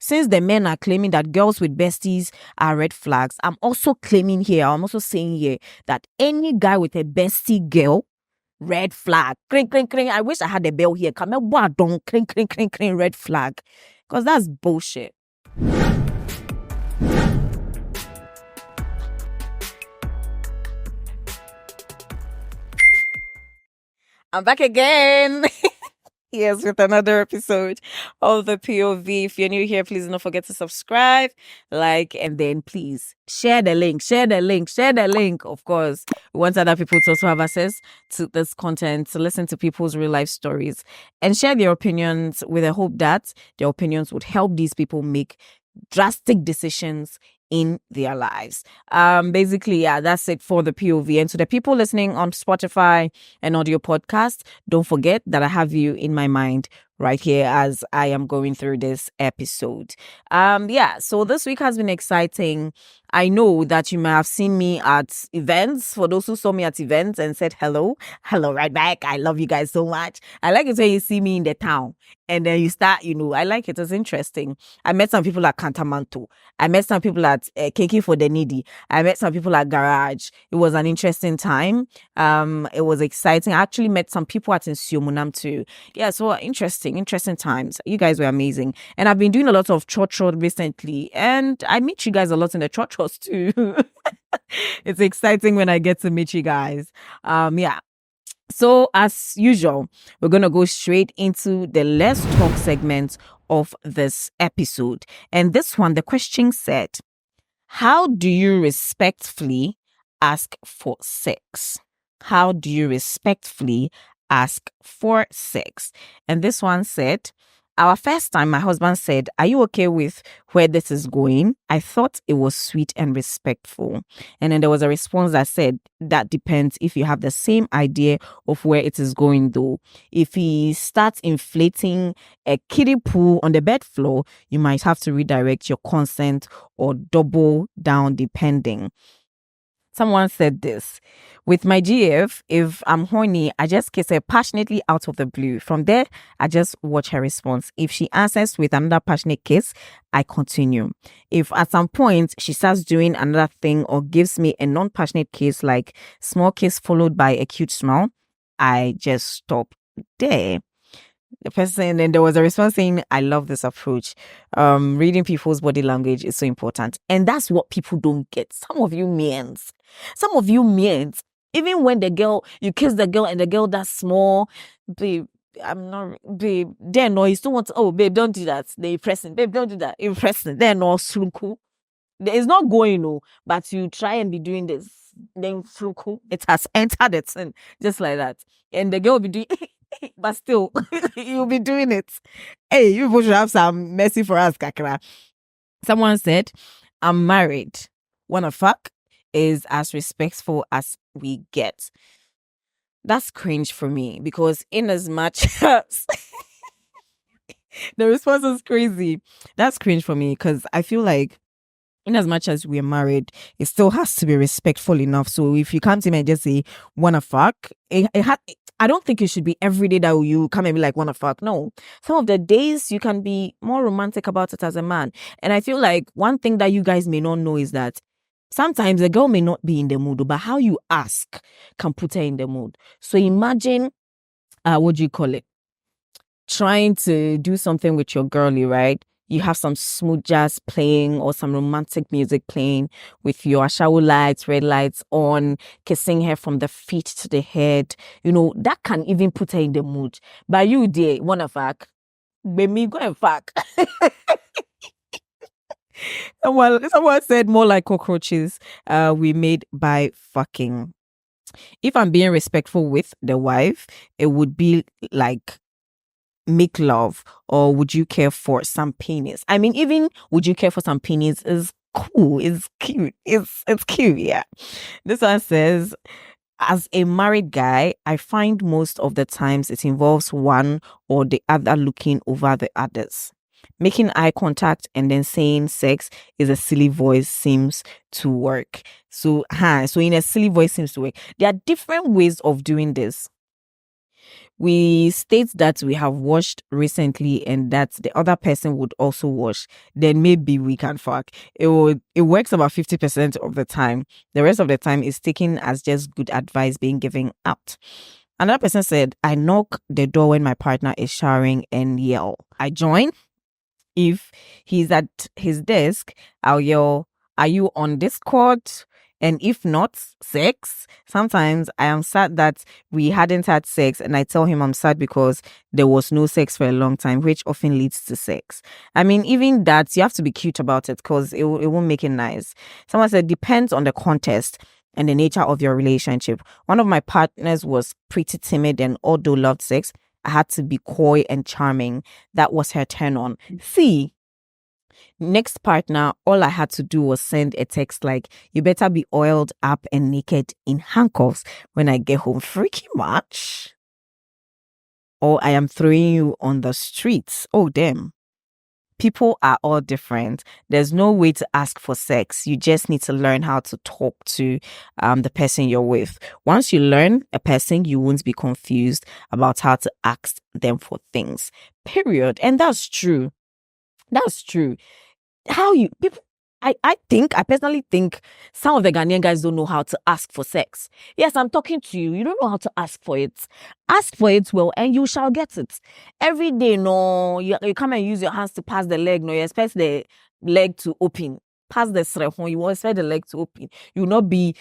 since the men are claiming that girls with besties are red flags, I'm also saying here that any guy with a bestie girl, red flag. Cring, cring, cring. I wish I had a bell here. Come on, don't cring, cring, cring, cring, red flag. Because that's bullshit. I'm back again. Yes, with another episode of the POV. If you're new here, please don't forget to subscribe, like, and then please share the link. Of course, we want other people to also have access to this content, to listen to people's real life stories and share their opinions with the hope that their opinions would help these people make drastic decisions in their lives. Basically, yeah, that's it for the POV. And to the people listening on Spotify and audio podcast, don't forget that I have you in my mind right here as I am going through this episode. So this week has been exciting. I know that you may have seen me at events. For those who saw me at events and said hello right back. I love you guys so much. I like it when you see me in the town and then you start, I like it. It's interesting. I met some people at Cantamanto. I met some people at Keke for the Needy. I met some people at Garage. It was an interesting time. It was exciting. I actually met some people at Nsiomunam too. Yeah, so interesting times. You guys were amazing. And I've been doing a lot of church recently, and I meet you guys a lot in the church too. It's exciting when I get to meet you guys. So as usual, we're going to go straight into the Let's Talk segment of this episode. And this one, the question said, how do you respectfully ask for sex? How do you respectfully ask for sex? And this one said, our first time, my husband said, are you okay with where this is going? I thought it was sweet and respectful. And then there was a response that said, that depends if you have the same idea of where it is going though. If he starts inflating a kiddie pool on the bed floor, you might have to redirect your consent or double down depending. Someone said this, with my GF, if I'm horny, I just kiss her passionately out of the blue. From there, I just watch her response. If she answers with another passionate kiss, I continue. If at some point she starts doing another thing or gives me a non-passionate kiss, like small kiss followed by a cute smile, I just stop there. The person, and there was a response saying, I love this approach. Reading people's body language is so important. And that's what people don't get. Some of you means, even when you kiss the girl and the girl that's small, babe, then no, you still want to, oh, babe, don't do that. They're pressing. Babe, don't do that. You're pressing. They're no slunku. It's not going, no, but you try and be doing this. Then fluku, it has entered it in, just like that. And the girl will be doing but still, you'll be doing it. Hey, you people should have some mercy for us, Kakra. Someone said, I'm married. Wanna fuck is as respectful as we get. That's cringe for me because in as much as the response is crazy, that's cringe for me because I feel like in as much as we're married, it still has to be respectful enough. So if you come to me and just say, wanna fuck, I don't think it should be every day that you come and be like, wanna fuck. No. Some of the days you can be more romantic about it as a man. And I feel like one thing that you guys may not know is that sometimes the girl may not be in the mood, but how you ask can put her in the mood. So imagine, trying to do something with your girlie, right? You have some smooth jazz playing or some romantic music playing with your shower lights, red lights on, kissing her from the feet to the head. That can even put her in the mood. But you, dear, wanna fuck? Baby, go and fuck. Someone said more like cockroaches we made by fucking. If I'm being respectful with the wife, it would be like make love, or would you care for some penis? I mean, even would you care for some penis is cool, it's cute, it's cute, yeah. This one says, as a married guy, I find most of the times it involves one or the other looking over the others. Making eye contact and then saying sex is a silly voice seems to work. So in a silly voice seems to work. There are different ways of doing this. we state that we have washed recently and that the other person would also wash, then maybe we can fuck. It works about 50% of the time. The rest of the time is taken as just good advice being given out. Another person said, I knock the door when my partner is showering and yell. I join. If he's at his desk, I'll yell, are you on Discord? And if not, sex. Sometimes I am sad that we hadn't had sex and I tell him I'm sad because there was no sex for a long time, which often leads to sex. I mean, even that, you have to be cute about it because it won't make it nice. Someone said, depends on the context and the nature of your relationship. One of my partners was pretty timid and although loved sex, I had to be coy and charming. That was her turn on. See, next partner, all I had to do was send a text like, you better be oiled up and naked in handcuffs when I get home. Freaky much? Or I am throwing you on the streets. Oh, damn. People are all different. There's no way to ask for sex. You just need to learn how to talk to the person you're with. Once you learn a person, you won't be confused about how to ask them for things. Period. And that's true. That's true. I personally think some of the Ghanaian guys don't know how to ask for sex. Yes, I'm talking to you. You don't know how to ask for it. Ask for it well, and you shall get it. Every day, no, you come and use your hands to pass the leg. No, you expect the leg to open. Pass the srehon, you expect the leg to open. You will not be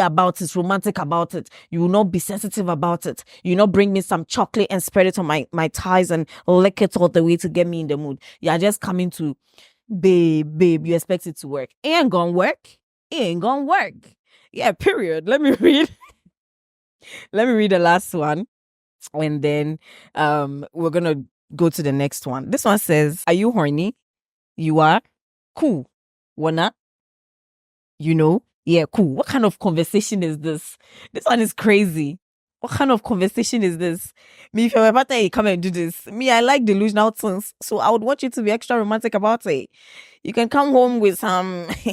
about it, romantic about it. You will not be sensitive about it. You will not bring me some chocolate and spread it on my thighs and lick it all the way to get me in the mood. You are just coming to babe, you expect it to work. It ain't gonna work. It ain't gonna work. Yeah, period. Let me read the last one. And then we're gonna go to the next one. This one says, are you horny? You are? Cool. Wanna? You know? Yeah, cool. What kind of conversation is this? This one is crazy. What kind of conversation is this? Me, if you're about to come and do this. Me, I like delusional things. So I would want you to be extra romantic about it. You can come home with some, what's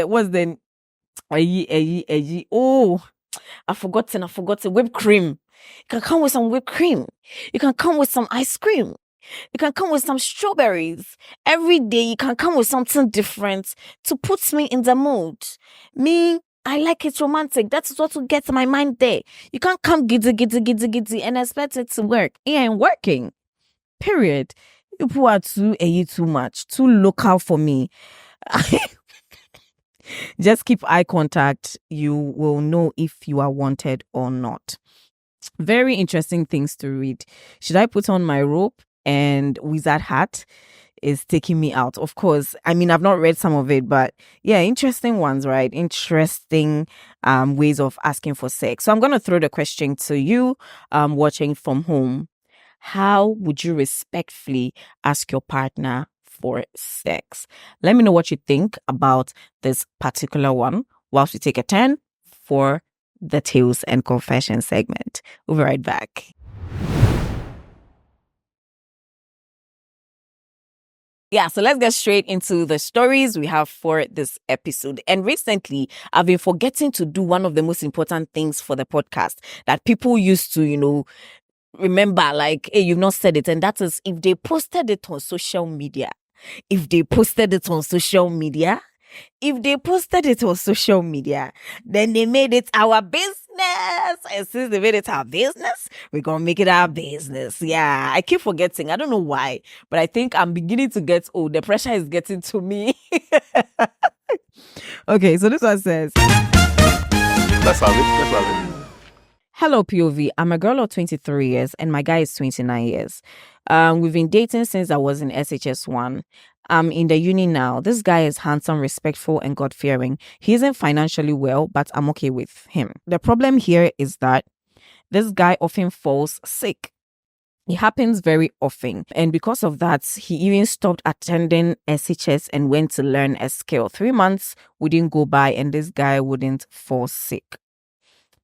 the, oh, I've forgotten, whipped cream. You can come with some whipped cream. You can come with some ice cream. You can come with some strawberries. Every day you can come with something different to put me in the mood. Me, I like it romantic. That's what will get my mind there. You can't come giddy and expect it to work. It ain't working. Period. People are too much, too local for me. Just keep eye contact. You will know if you are wanted or not. Very interesting things to read. Should I put on my rope and wizard hat? Is taking me out. Of course, I mean, I've not read some of it, but yeah, interesting ones, right? Interesting ways of asking for sex. So I'm going to throw the question to you watching from home. How would you respectfully ask your partner for sex? Let me know what you think about this particular one whilst we take a turn for the Tales and Confessions segment. We'll be right back. Yeah, so let's get straight into the stories we have for this episode. And recently, I've been forgetting to do one of the most important things for the podcast that people used to, remember, like, hey, you've not said it. And that is if they posted it on social media. Then they made it our business. And since they made it our business, we're going to make it our business. Yeah, I keep forgetting. I don't know why, but I think I'm beginning to get old. The pressure is getting to me. Okay, so this one says, Let's have it. Hello, POV. I'm a girl of 23 years and my guy is 29 years. We've been dating since I was in SHS1. I'm in the uni now. This guy is handsome, respectful, and God-fearing. He isn't financially well, but I'm okay with him. The problem here is that this guy often falls sick. It happens very often. And because of that, he even stopped attending SHS and went to learn a skill. 3 months wouldn't go by and this guy wouldn't fall sick.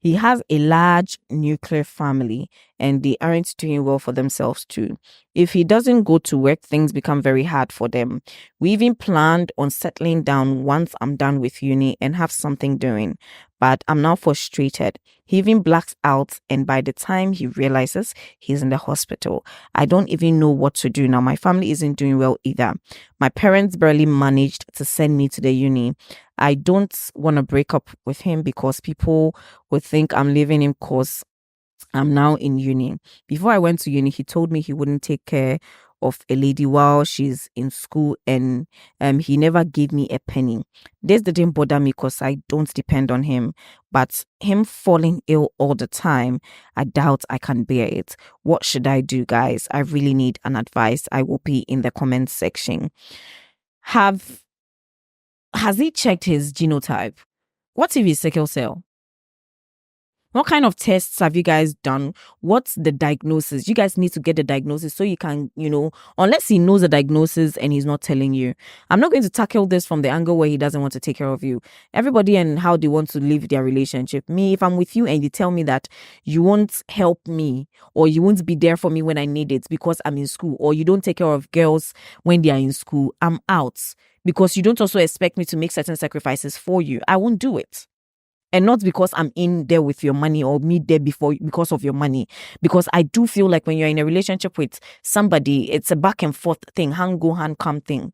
He has a large nuclear family and they aren't doing well for themselves too. If he doesn't go to work, things become very hard for them. We even planned on settling down once I'm done with uni and have something doing, but I'm now frustrated. He even blacks out, and by the time he realizes, he's in the hospital. I don't even know what to do now. My family isn't doing well either. My parents barely managed to send me to the uni. I don't want to break up with him because people would think I'm leaving him because I'm now in uni. Before I went to uni, he told me he wouldn't take care of a lady while she's in school, and he never gave me a penny. This didn't bother me because I don't depend on him, but him falling ill all the time, I doubt I can bear it. What should I do, guys? I really need an advice. I will be in the comment section. Has he checked his genotype? What if he's sickle cell? What kind of tests have you guys done? What's the diagnosis? You guys need to get the diagnosis so you can, unless he knows the diagnosis and he's not telling you. I'm not going to tackle this from the angle where he doesn't want to take care of you. Everybody and how they want to live their relationship. Me, if I'm with you and you tell me that you won't help me or you won't be there for me when I need it because I'm in school, or you don't take care of girls when they are in school, I'm out. Because you don't also expect me to make certain sacrifices for you. I won't do it. And not because I'm in there with your money or me there because of your money. Because I do feel like when you're in a relationship with somebody, it's a back and forth thing, hand go, hand come thing.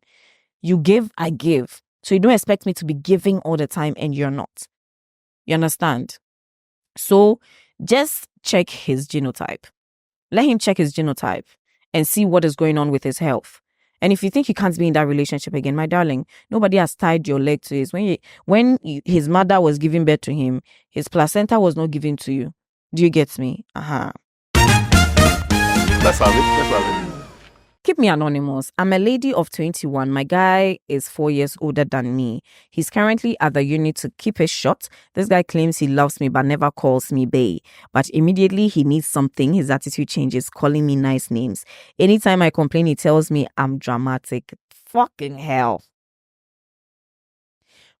You give, I give. So you don't expect me to be giving all the time and you're not. You understand? So just check his genotype. Let him check his genotype and see what is going on with his health. And if you think you can't be in that relationship again, my darling, nobody has tied your leg to his. When his mother was giving birth to him, his placenta was not given to you. Do you get me? Let's have it. Keep me anonymous. I'm a lady of 21. My guy is 4 years older than me. He's currently at the uni to keep it short. This guy claims he loves me but never calls me bae. But immediately he needs something, his attitude changes, calling me nice names. Anytime I complain, he tells me I'm dramatic. Fucking hell.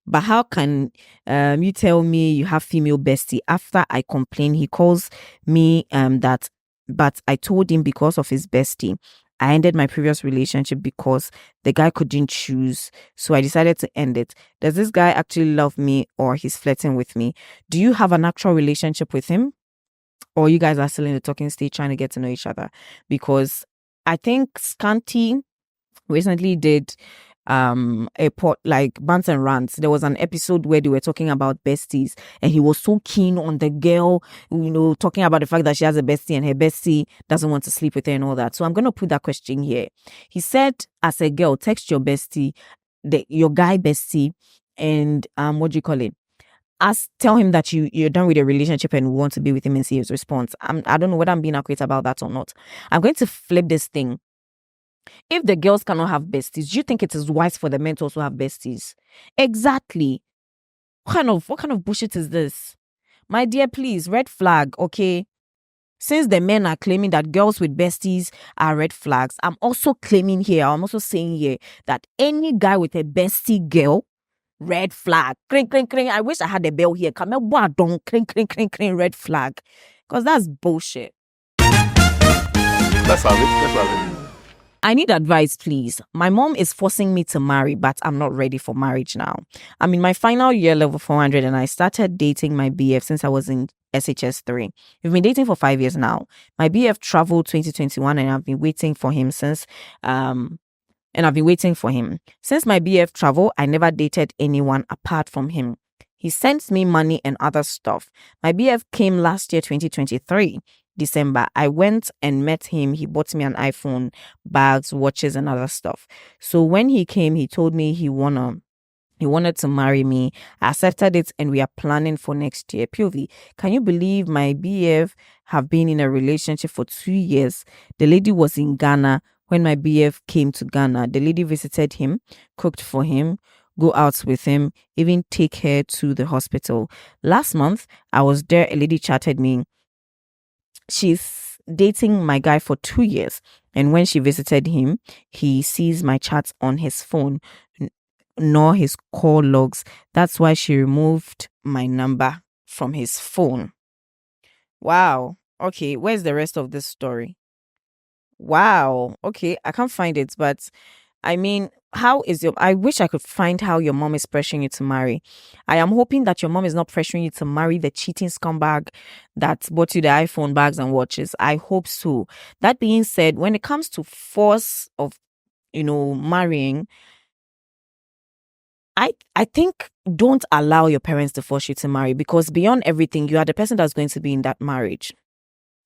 But how can you tell me you have female bestie after I complain? He calls me that, but I told him because of his bestie. I ended my previous relationship because the guy couldn't choose. So I decided to end it. Does this guy actually love me or he's flirting with me? Do you have an actual relationship with him? Or you guys are still in the talking stage trying to get to know each other? Because I think Scanty recently did like Bants and Rants. There was an episode where they were talking about besties and he was so keen on the girl, talking about the fact that she has a bestie and her bestie doesn't want to sleep with her and all that. So I'm going to put that question here. He said, as a girl, text your bestie, your guy bestie, and what do you call it? Tell him that you're done with your relationship and want to be with him and see his response. I don't know whether I'm being accurate about that or not. I'm going to flip this thing. If the girls cannot have besties, do you think it is wise for the men to also have besties? Exactly. What kind of bullshit is this? My dear, please, red flag, okay? Since the men are claiming that girls with besties are red flags, I'm also saying here that any guy with a bestie girl, red flag. Cring, cring, cring. I wish I had a bell here. Come on, don't cring, cring, cring, cring, red flag. Because that's bullshit. Let's have it. I need advice, please. My mom is forcing me to marry, but I'm not ready for marriage now. I'm in my final year, level 400, and I started dating my BF since I was in SHS 3. We've been dating for 5 years now. My BF traveled 2021, and I've been waiting for him since Since my BF travel, I never dated anyone apart from him. He sends me money and other stuff. My BF came last year, 2023. December, I went and met him. He bought me an iPhone, bags, watches, and other stuff. So when he came, he told me he wanted to marry me. I accepted it and we are planning for next year. POV, can you believe my BF have been in a relationship for 2 years? The lady was in Ghana when my BF came to Ghana. The lady visited him, cooked for him, go out with him, even take her to the hospital. Last month, I was there. A lady chatted me. She's dating my guy for 2 years. And when she visited him, he sees my chats on his phone, nor his call logs. That's why she removed my number from his phone. Wow. Okay, where's the rest of this story? Wow. Okay, I can't find it, but I mean, how is your I wish I could find how your mom is pressuring you to marry. I am hoping that your mom is not pressuring you to marry the cheating scumbag that bought you the iPhone bags and watches. I hope so. That being said, when it comes to force of, marrying, I think don't allow your parents to force you to marry, because beyond everything, you are the person that's going to be in that marriage.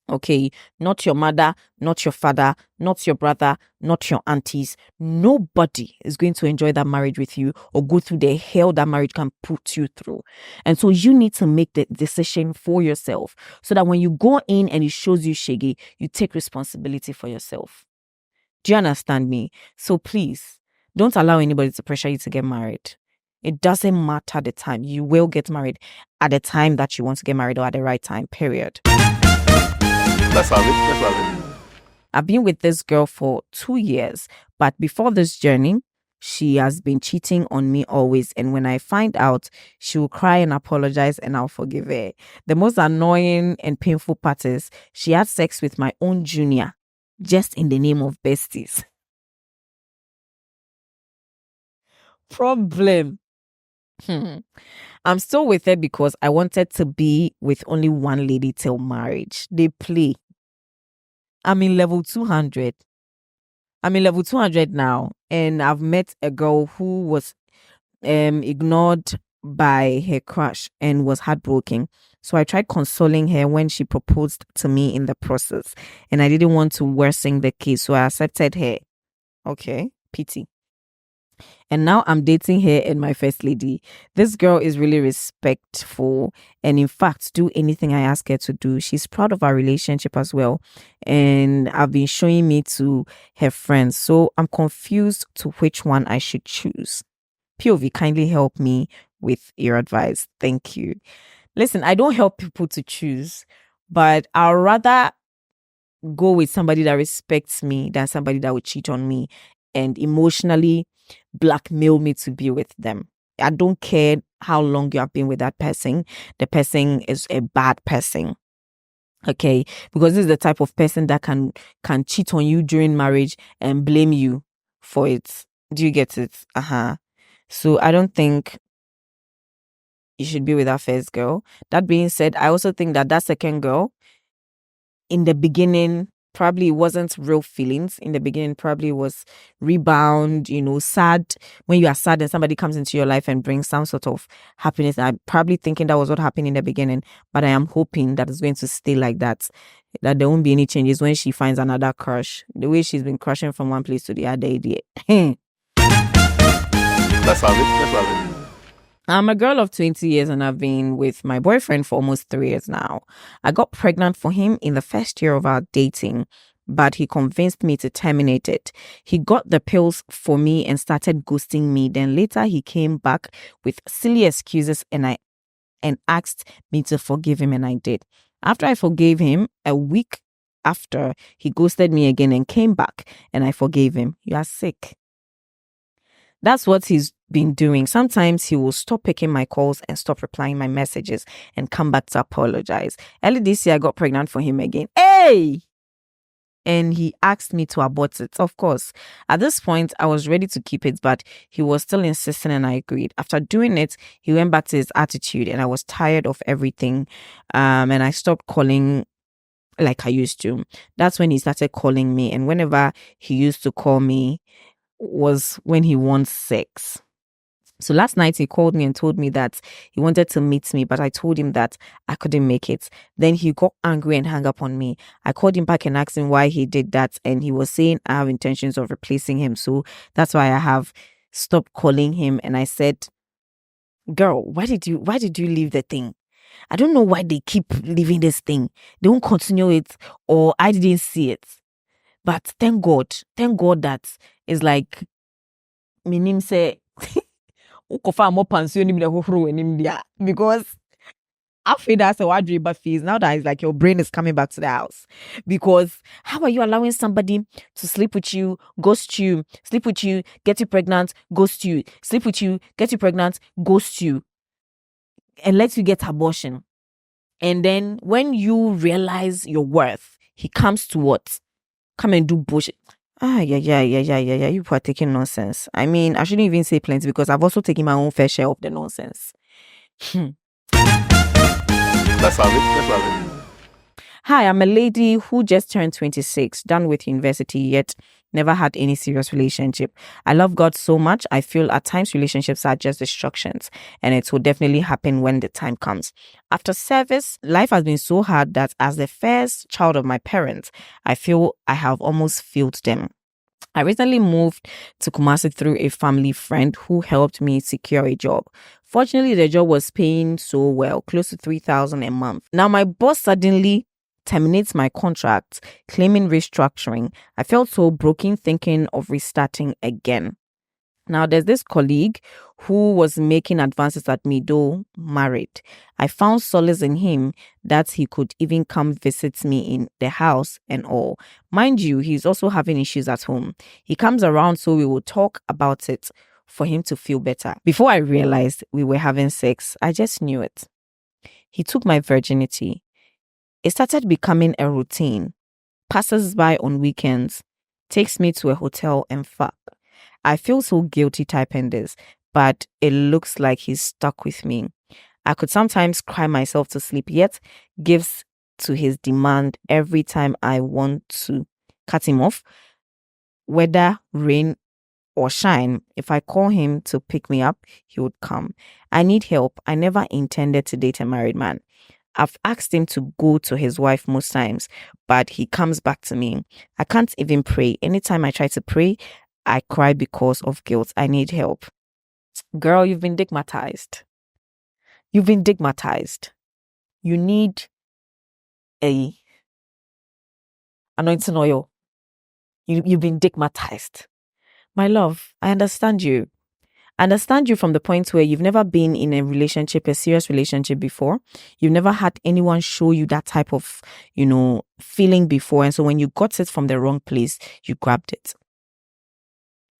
Okay, not your mother, not your father, not your brother, not your aunties. Nobody is going to enjoy that marriage with you or go through the hell that marriage can put you through. And so you need to make the decision for yourself, so that when you go in and it shows you shaggy, you take responsibility for yourself. Do you understand me? So please, don't allow anybody to pressure you to get married. It doesn't matter the time. You will get married at the time that you want to get married, or at the right time, period. Let's have it. Let's have it. I've been with this girl for 2 years, but before this journey, she has been cheating on me always. And when I find out, she will cry and apologize, and I'll forgive her. The most annoying and painful part is she had sex with my own junior just in the name of besties. Problem. I'm still with her because I wanted to be with only one lady till marriage. They play. I'm in level 200. I'm in level 200 now, and I've met a girl who was ignored by her crush and was heartbroken. So I tried consoling her when she proposed to me in the process, and I didn't want to worsen the case, so I accepted her. Okay, pity. And now I'm dating her and my first lady. This girl is really respectful and, in fact, do anything I ask her to do. She's proud of our relationship as well, and I've been showing me to her friends. So I'm confused to which one I should choose. POV, kindly help me with your advice. Thank you. Listen, I don't help people to choose, but I'll rather go with somebody that respects me than somebody that would cheat on me and emotionally blackmail me to be with them. I don't care how long you have been with that person. The person is a bad person. Okay, because this is the type of person that can cheat on you during marriage and blame you for it. Do you get it? So I don't think you should be with that first girl. That being said, I also think that second girl, in the beginning, probably it wasn't real feelings. In the beginning, probably was rebound, sad. When you are sad and somebody comes into your life and brings some sort of happiness, I'm probably thinking that was what happened in the beginning. But I am hoping that it's going to stay like that there won't be any changes when she finds another crush. The way she's been crushing from one place to the other, idiot. Let's have it. Let's have it. I'm a girl of 20 years and I've been with my boyfriend for almost 3 years now. I got pregnant for him in the first year of our dating, but he convinced me to terminate it. He got the pills for me and started ghosting me. Then later he came back with silly excuses and asked me to forgive him, and I did. After I forgave him, a week after, he ghosted me again and came back, and I forgave him. You are sick. That's what he's been doing. Sometimes he will stop picking my calls and stop replying my messages and come back to apologize. Early this year, I got pregnant for him again. Hey! And he asked me to abort it. Of course, at this point, I was ready to keep it, but he was still insisting and I agreed. After doing it, he went back to his attitude and I was tired of everything. And I stopped calling like I used to. That's when he started calling me. And whenever he used to call me, was when he wants sex. So last night he called me and told me that he wanted to meet me, but I told him that I couldn't make it. Then he got angry and hung up on me. I called him back and asked him why he did that, and he was saying I have intentions of replacing him. So that's why I have stopped calling him. And I said, girl, why did you leave the thing? I don't know why they keep leaving this thing. They won't continue it, or I didn't see it. But thank God that it's like minim say because after that's a wardrobe fees now that it's like your brain is coming back to the house. Because how are you allowing somebody to sleep with you, ghost you, sleep with you, get you pregnant, ghost you, sleep with you, get you pregnant, ghost you, and let you get abortion? And then when you realize your worth, he comes to what? Come and do bullshit. Yeah. You people are taking nonsense. I mean, I shouldn't even say plenty because I've also taken my own fair share of the nonsense. Let's have it. Let's have it. Hi, I'm a lady who just turned 26, done with university, yet never had any serious relationship. I love God so much. I feel at times relationships are just distractions, and it will definitely happen when the time comes. After service, life has been so hard that as the first child of my parents, I feel I have almost failed them. I recently moved to Kumasi through a family friend who helped me secure a job. Fortunately, the job was paying so well, close to 3,000 a month. Now, my boss suddenly terminates my contract, claiming restructuring. I felt so broken thinking of restarting again. Now, there's this colleague who was making advances at me, though married. I found solace in him that he could even come visit me in the house and all. Mind you, he's also having issues at home. He comes around so we will talk about it for him to feel better. Before I realized we were having sex, I just knew it. He took my virginity. It started becoming a routine. Passes by on weekends, takes me to a hotel and fuck. I feel so guilty typing this, but it looks like he's stuck with me. I could sometimes cry myself to sleep, yet gives to his demand every time I want to cut him off, whether rain or shine. If I call him to pick me up, he would come. I need help. I never intended to date a married man. I've asked him to go to his wife most times, but he comes back to me. I can't even pray. Anytime I try to pray, I cry because of guilt. I need help. Girl, you've been stigmatized. You've been stigmatized. You need a anointing oil. You've been stigmatized. My love, I understand you. I understand you from the point where you've never been in a relationship, a serious relationship before. You've never had anyone show you that type of, feeling before. And so when you got it from the wrong place, you grabbed it.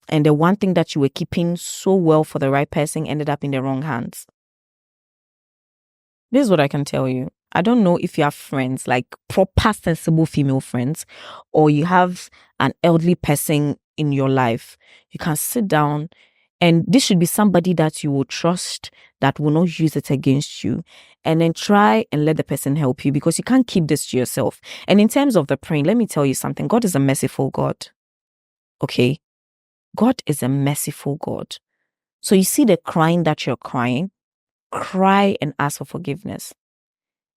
And the one thing that you were keeping so well for the right person ended up in the wrong hands. This is what I can tell you. I don't know if you have friends, like proper sensible female friends, or you have an elderly person in your life. You can sit down, and this should be somebody that you will trust, that will not use it against you. And then try and let the person help you, because you can't keep this to yourself. And in terms of the praying, let me tell you something. God is a merciful God. Okay? God is a merciful God. So you see the crying that you're crying, cry and ask for forgiveness.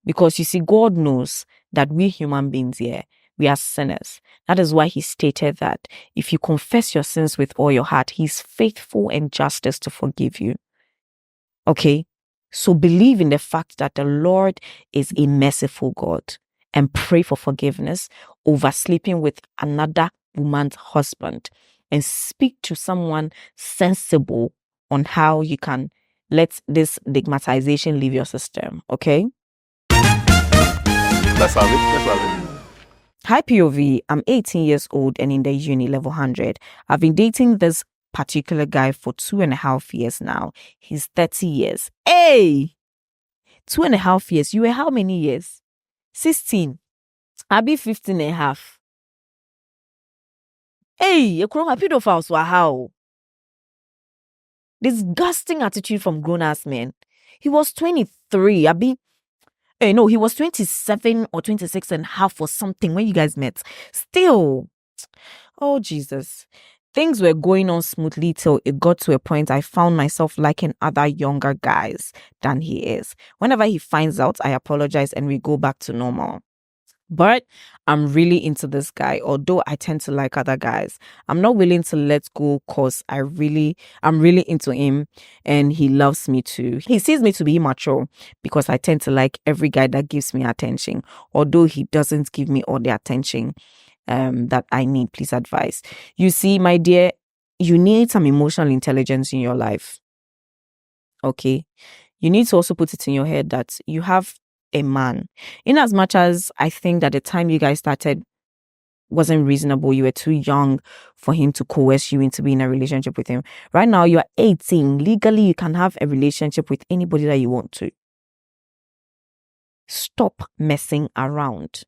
Because you see, God knows that we human beings here, we are sinners. That is why he stated that if you confess your sins with all your heart, he's faithful and justice to forgive you. Okay? So believe in the fact that the Lord is a merciful God and pray for forgiveness over sleeping with another woman's husband, and speak to someone sensible on how you can let this stigmatization leave your system. Okay? Let's have it. Let's have it. Hi POV, I'm 18 years old and in the uni level 100. I've been dating this particular guy for 2.5 years now. He's 30 years. Hey! 2.5 years. You were how many years? 16. I'll be 15.5. Hey, you couldn't have pedophiles were how? Disgusting attitude from grown-ass men. He was 23. He was 27 or 26.5 or something when you guys met. Still. Oh, Jesus. Things were going on smoothly till it got to a point I found myself liking other younger guys than he is. Whenever he finds out, I apologize and we go back to normal. But I'm really into this guy, although I tend to like other guys. I'm not willing to let go because I'm really into him and he loves me too. He sees me to be immature because I tend to like every guy that gives me attention, although he doesn't give me all the attention that I need. Please advise. You see, my dear, you need some emotional intelligence in your life. Okay? You need to also put it in your head that you have a man. In as much as I think that the time you guys started wasn't reasonable, you were too young for him to coerce you into being in a relationship with him. Right now, you are 18. Legally, you can have a relationship with anybody that you want to. stop messing around.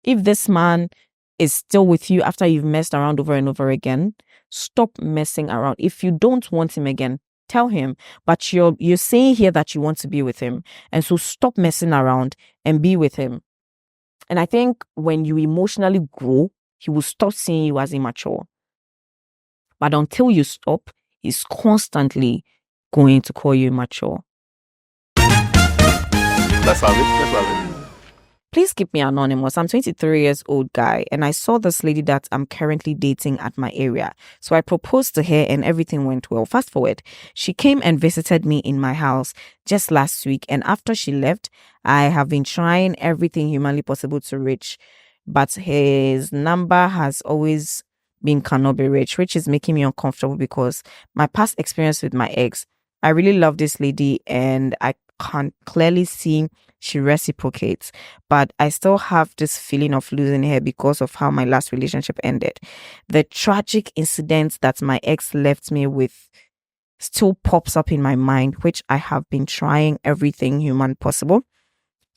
If this man is still with you after you've messed around over and over again, stop messing around. If you don't want him again, tell him. But you're saying here that you want to be with him. And so stop messing around and be with him. And I think when you emotionally grow, he will stop seeing you as immature. But until you stop, he's constantly going to call you immature. Let's have it. Let's have it. Please keep me anonymous. I'm 23 years old guy and I saw this lady that I'm currently dating at my area. So I proposed to her and everything went well. Fast forward, she came and visited me in my house just last week, and after she left, I have been trying everything humanly possible to reach, but his number has always been cannot be reached, which is making me uncomfortable because my past experience with my ex, I really love this lady and I can clearly see she reciprocates, but I still have this feeling of losing her because of how my last relationship ended. The tragic incident that my ex left me with still pops up in my mind, which I have been trying everything human possible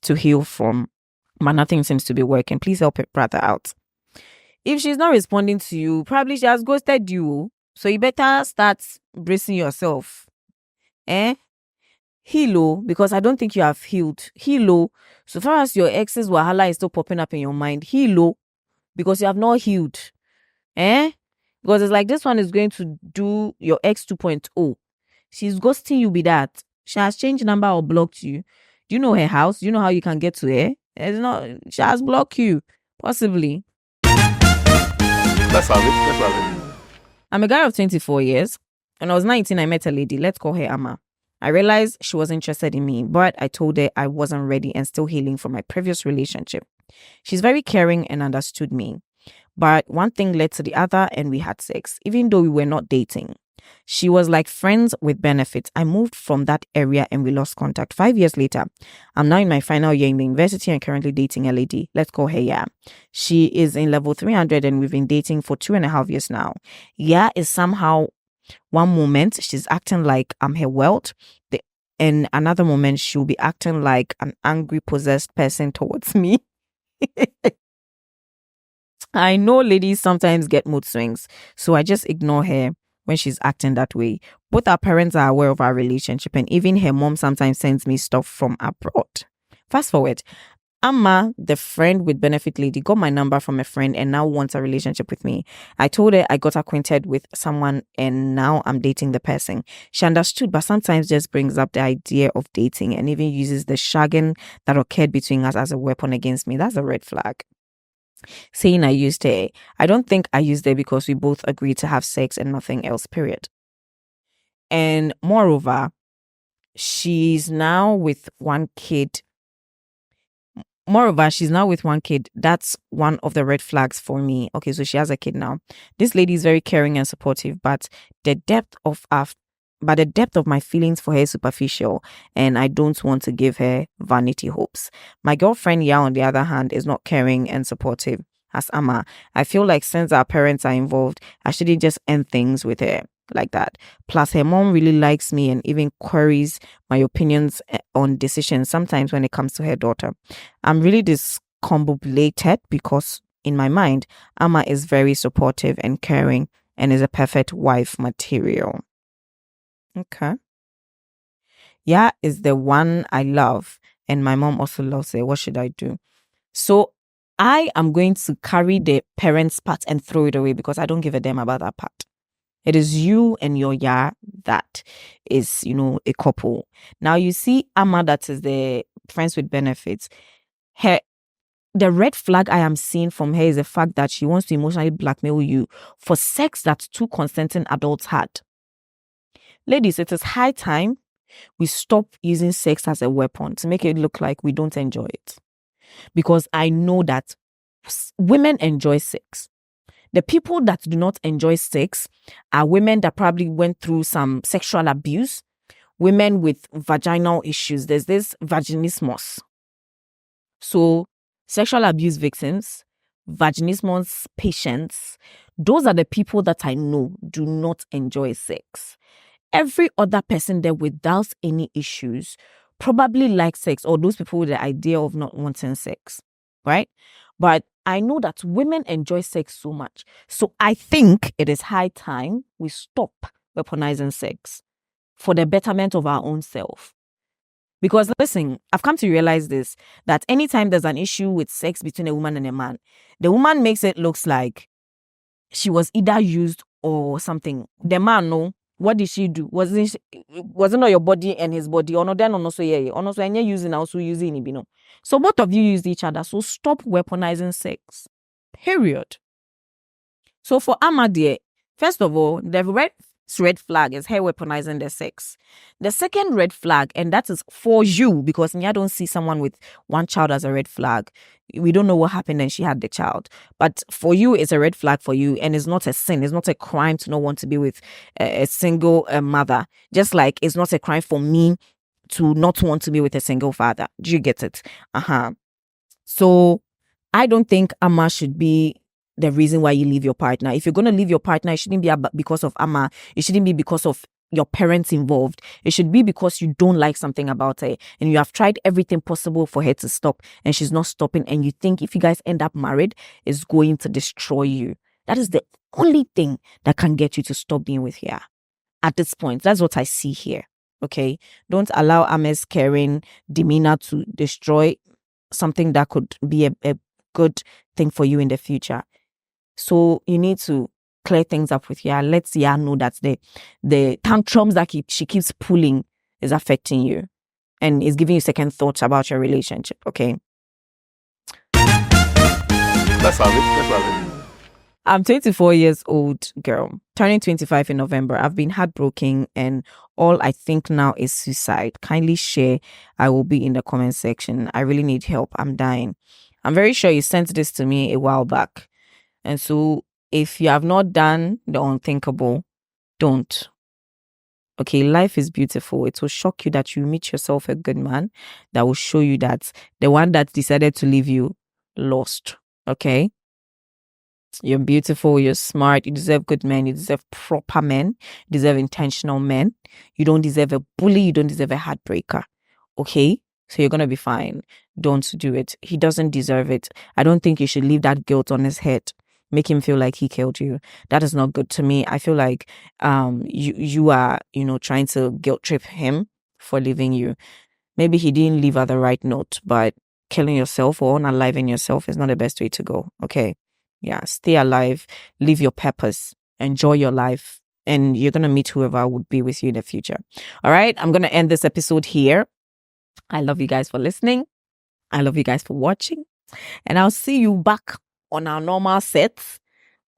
to heal from, but nothing seems to be working. Please help a brother out. If she's not responding to you, probably she has ghosted you. So you better start bracing yourself. Heal, because I don't think you have healed. Heal, so far as your ex's wahala is still popping up in your mind. Heal, because you have not healed. Because it's like this one is going to do your ex 2.0. She's ghosting you with that. She has changed number or blocked you. Do you know her house? Do you know how you can get to her? It's not. She has blocked you, possibly. Let's have it. Let's have it. I'm a guy of 24 years. When I was 19, I met a lady. Let's call her Amma. I realized she was interested in me, but I told her I wasn't ready and still healing from my previous relationship. She's very caring and understood me. But one thing led to the other and we had sex, even though we were not dating. She was like friends with benefits. I moved from that area and we lost contact. 5 years later, I'm now in my final year in the university and currently dating a lady. Let's call her Ya. She is in level 300 and we've been dating for 2.5 years now. Ya is somehow, one moment she's acting like I'm her wealth. In another moment, she'll be acting like an angry, possessed person towards me. I know ladies sometimes get mood swings, so I just ignore her when she's acting that way. Both our parents are aware of our relationship, and even her mom sometimes sends me stuff from abroad. Fast forward, Amma, the friend with benefit lady, got my number from a friend and now wants a relationship with me. I told her I got acquainted with someone and now I'm dating the person. She understood, but sometimes just brings up the idea of dating and even uses the shagging that occurred between us as a weapon against me. That's a red flag. Saying I used her. I don't think I used her because we both agreed to have sex and nothing else, period. And moreover, she's now with one kid. That's one of the red flags for me. Okay, so she has a kid now. This lady is very caring and supportive, but the depth of my feelings for her is superficial, and I don't want to give her vanity hopes. My girlfriend, Ya, on the other hand, is not caring and supportive as Amma. I feel like since our parents are involved, I shouldn't just end things with her like that. Plus, her mom really likes me and even queries my opinions on decisions sometimes when it comes to her daughter. I'm really discombobulated because in my mind, Amma is very supportive and caring and is a perfect wife material. Okay. Ya is the one I love and my mom also loves her. What should I do? So I am going to carry the parents' part and throw it away because I don't give a damn about that part. It is you and your Ya that is, a couple. Now you see Amma, that is the friends with benefits. The red flag I am seeing from her is the fact that she wants to emotionally blackmail you for sex that two consenting adults had. Ladies, it is high time we stop using sex as a weapon to make it look like we don't enjoy it. Because I know that women enjoy sex. The people that do not enjoy sex are women that probably went through some sexual abuse, women with vaginal issues. There's this vaginismus. So sexual abuse victims, vaginismus patients, those are the people that I know do not enjoy sex. Every other person there without any issues probably like sex, or those people with the idea of not wanting sex, right? But I know that women enjoy sex so much. So I think it is high time we stop weaponizing sex for the betterment of our own self. Because listen, I've come to realize this, that anytime there's an issue with sex between a woman and a man, the woman makes it looks like she was either used or something. The man, no. What did she do? Wasn't not your body and his body? Or no, then also yeah. Or no, so and you're using also using it, you know. So both of you used each other. So stop weaponizing sex. Period. So for Amadie, first of all, the red flag is her weaponizing the sex. The second red flag, and that is for you, because I don't see someone with one child as a red flag. We don't know what happened and she had the child. But for you, it's a red flag for you, and it's not a sin. It's not a crime to not want to be with a single mother. Just like it's not a crime for me to not want to be with a single father. Do you get it? So I don't think Amma should be the reason why you leave your partner. If you're going to leave your partner, it shouldn't be because of Amma. It shouldn't be because of your parents involved. It should be because you don't like something about her and you have tried everything possible for her to stop and she's not stopping, and you think if you guys end up married, it's going to destroy you. That is the only thing that can get you to stop being with her at this point. That's what I see here. Okay? Don't allow Amma's caring demeanor to destroy something that could be a good thing for you in the future. So you need to clear things up with Yaa. Let Yaa know that the tantrums that she keeps pulling is affecting you and is giving you second thoughts about your relationship. Okay. Let's have it. I'm 24 years old girl, turning 25 in November. I've been heartbroken and all I think now is suicide. Kindly share. I will be in the comment section. I really need help. I'm dying. I'm very sure you sent this to me a while back. And so if you have not done the unthinkable, don't. Okay, life is beautiful. It will shock you that you meet yourself a good man that will show you that the one that decided to leave you lost. Okay? You're beautiful, you're smart, you deserve good men, you deserve proper men, you deserve intentional men. You don't deserve a bully, you don't deserve a heartbreaker. Okay? So you're going to be fine. Don't do it. He doesn't deserve it. I don't think you should leave that guilt on his head. Make him feel like he killed you. That is not good to me. I feel like you are, trying to guilt trip him for leaving you. Maybe he didn't leave at the right note, but killing yourself or unaliving yourself is not the best way to go. Okay? Yeah, stay alive, live your purpose, enjoy your life, and you're going to meet whoever would be with you in the future. All right, I'm going to end this episode here. I love you guys for listening. I love you guys for watching. And I'll see you back on our normal sets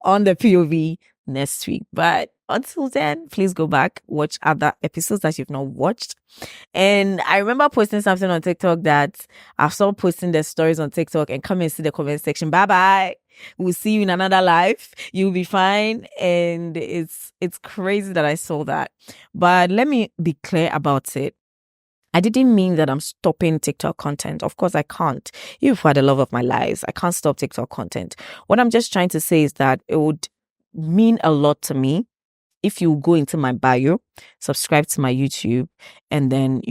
on the POV next week. But until then, please go back, watch other episodes that you've not watched. And I remember posting something on TikTok that I saw posting the stories on TikTok, and come and see the comment section. Bye-bye. We'll see you in another life. You'll be fine. And it's crazy that I saw that. But let me be clear about it. I didn't mean that I'm stopping TikTok content. Of course, I can't. Even for the love of my lives, I can't stop TikTok content. What I'm just trying to say is that it would mean a lot to me if you go into my bio, subscribe to my YouTube, and then,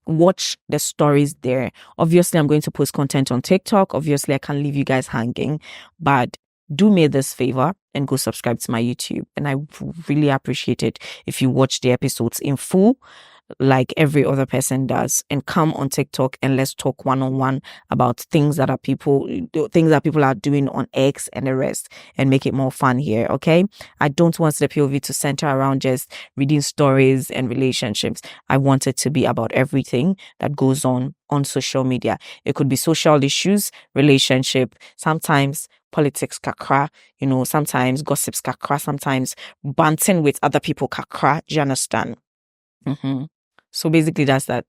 watch the stories there. Obviously, I'm going to post content on TikTok. Obviously, I can't leave you guys hanging, but do me this favor and go subscribe to my YouTube. And I really appreciate it if you watch the episodes in full, like every other person does, and come on TikTok and let's talk one-on-one about things that people are doing on X and the rest, and make it more fun here. Okay, I don't want the POV to center around just reading stories and relationships. I want it to be about everything that goes on social media. It could be social issues, relationship, sometimes politics kakra, sometimes gossips kakra, sometimes banting with other people kakra. Do you understand? So basically that's that.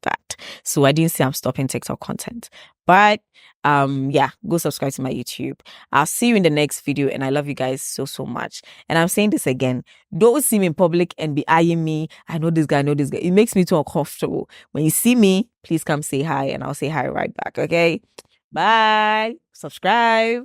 So I didn't say I'm stopping TikTok content, but go subscribe to my YouTube. I'll see you in the next video, and I love you guys so much. And I'm saying this again, don't see me in public and be eyeing me. I know this guy. It makes me too uncomfortable. When you see me, please come say hi, and I'll say hi right back. Okay, bye. Subscribe.